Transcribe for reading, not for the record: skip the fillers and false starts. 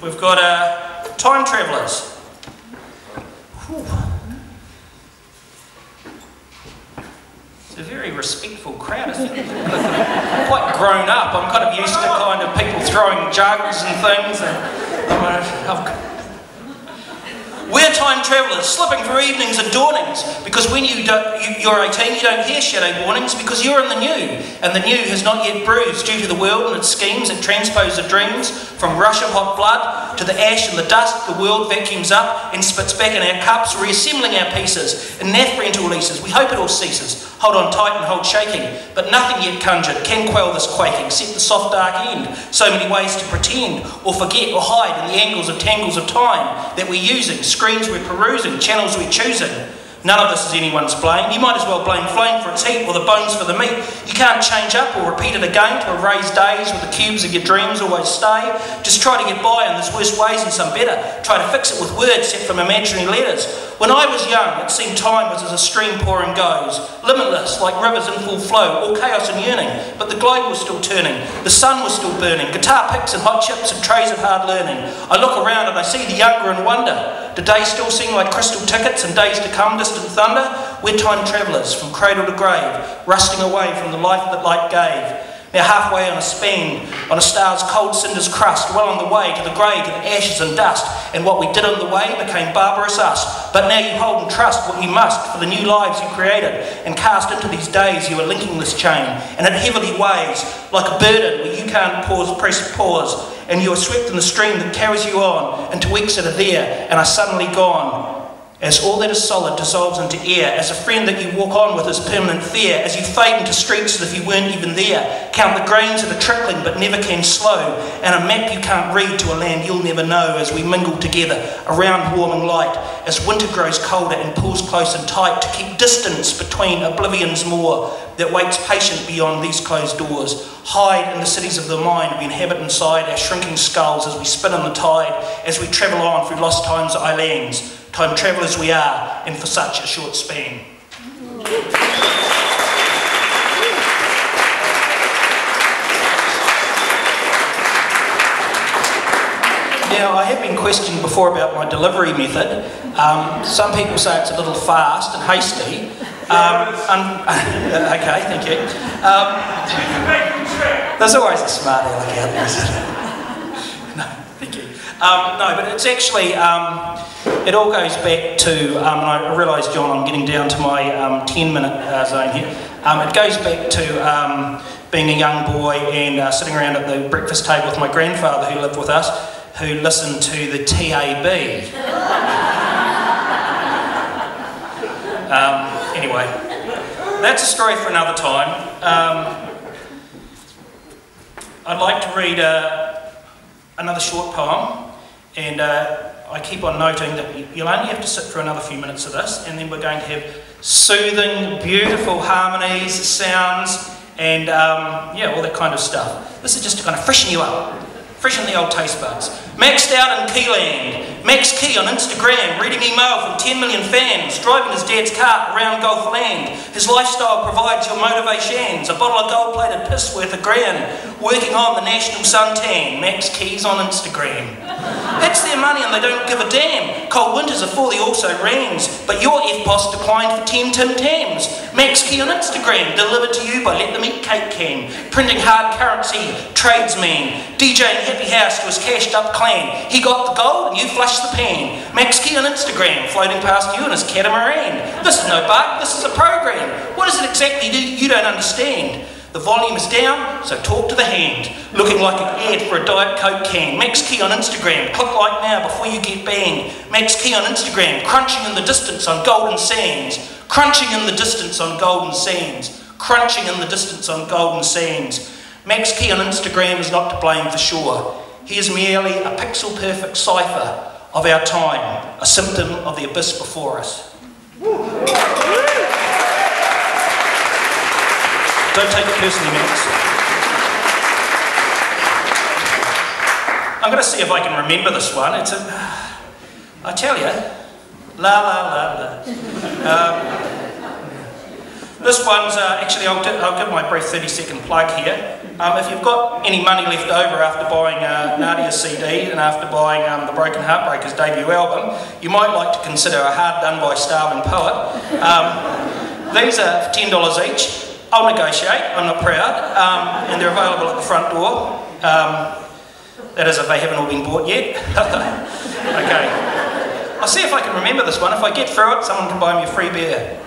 we've got time travellers. It's a very respectful crowd, I think. I'm quite grown up. I'm kind of used to kind of people throwing jugs and things. We're time travellers, slipping through evenings and dawnings, because when you're 18, you don't hear shadow warnings because you're in the new, and the new has not yet bruised due to the world and its schemes that transpose the dreams from rush of hot blood to the ash and the dust the world vacuums up and spits back in our cups, reassembling our pieces in naff rental leases. We hope it all ceases. Hold on tight and hold shaking, but nothing yet conjured can quell this quaking, except the soft dark end. So many ways to pretend, or forget, or hide in the angles of tangles of time that we're using, screens we're perusing, channels we're choosing. None of this is anyone's blame. You might as well blame flame for its heat or the bones for the meat. You can't change up or repeat it again to erase days where the cubes of your dreams always stay. Just try to get by in there's worse ways and some better. Try to fix it with words set from imaginary letters. When I was young, it seemed time was as a stream pouring goes, limitless like rivers in full flow, all chaos and yearning. But the globe was still turning, the sun was still burning, guitar picks and hot chips and trays of hard learning. I look around and I see the younger and wonder. Do days still seem like crystal tickets and days to come distant thunder? We're time travellers from cradle to grave, rusting away from the life that light gave. Now halfway on a span, on a star's cold cinders crust, well on the way to the grey, to the ashes and dust, and what we did on the way became barbarous us. But now you hold and trust what you must for the new lives you created, and cast into these days you are linking this chain, and it heavily weighs, like a burden where you can't press pause, and you are swept in the stream that carries you on into weeks that are there and are suddenly gone. As all that is solid dissolves into air, as a friend that you walk on with is permanent fear, as you fade into streets as if you weren't even there, count the grains that are trickling but never can slow, and a map you can't read to a land you'll never know, as we mingle together around warming light, as winter grows colder and pulls close and tight to keep distance between oblivion's more that waits patient beyond these closed doors. Hide in the cities of the mind we inhabit inside our shrinking skulls as we spin in the tide, as we travel on through lost time's islands. Time travellers we are, and for such a short span. Now, I have been questioned before about my delivery method. Some people say it's a little fast and hasty. Okay, thank you. There's always a smart aleck out there, isn't there? No, thank you. No, but it's actually, it all goes back to, and I realise, John, I'm getting down to my 10-minute zone here. It goes back to being a young boy and sitting around at the breakfast table with my grandfather who lived with us, who listened to the TAB. Anyway, that's a story for another time. I'd like to read another short poem, and I keep on noting that you'll only have to sit for another few minutes of this, and then we're going to have soothing, beautiful harmonies, sounds, and yeah, all that kind of stuff. This is just to kind of freshen you up, freshen the old taste buds. Maxed out in Keyland, Max Key on Instagram, reading email from 10 million fans, driving his dad's car around Gulf Land. His lifestyle provides your motivations, a bottle of gold-plated piss worth $1,000, working on the national suntan, Max Keys on Instagram. That's their money and they don't give a damn. Cold winters are for the also rings, but your FPOS declined for 10 Tim Tams. Max Key on Instagram, delivered to you by Let Them Eat Cake Can, printing hard currency, tradesman, DJing Happy House to his cashed up clan. He got the gold and you flushed the pan. Max Key on Instagram, floating past you in his catamaran. This is no bug, this is a program. What is it exactly you don't understand? The volume is down, so talk to the hand. Looking like an ad for a Diet Coke can. Max Key on Instagram, click like now before you get banned. Max Key on Instagram, crunching in the distance on golden sands. Crunching in the distance on golden sands. Crunching in the distance on golden sands. Max Key on Instagram is not to blame for sure. He is merely a pixel-perfect cipher of our time, a symptom of the abyss before us. Don't take it personally, Max. I'm going to see if I can remember this one. It's a... I tell you, la la la la. This one's actually, I'll give my brief 30-second plug here. If you've got any money left over after buying Nadia's CD and after buying the Broken Heartbreakers debut album, you might like to consider A Hard Done by Starving Poet. These are $10 each. I'll negotiate, I'm not proud, and they're available at the front door. That is, if they haven't all been bought yet. Okay. I'll see if I can remember this one. If I get through it, someone can buy me a free beer.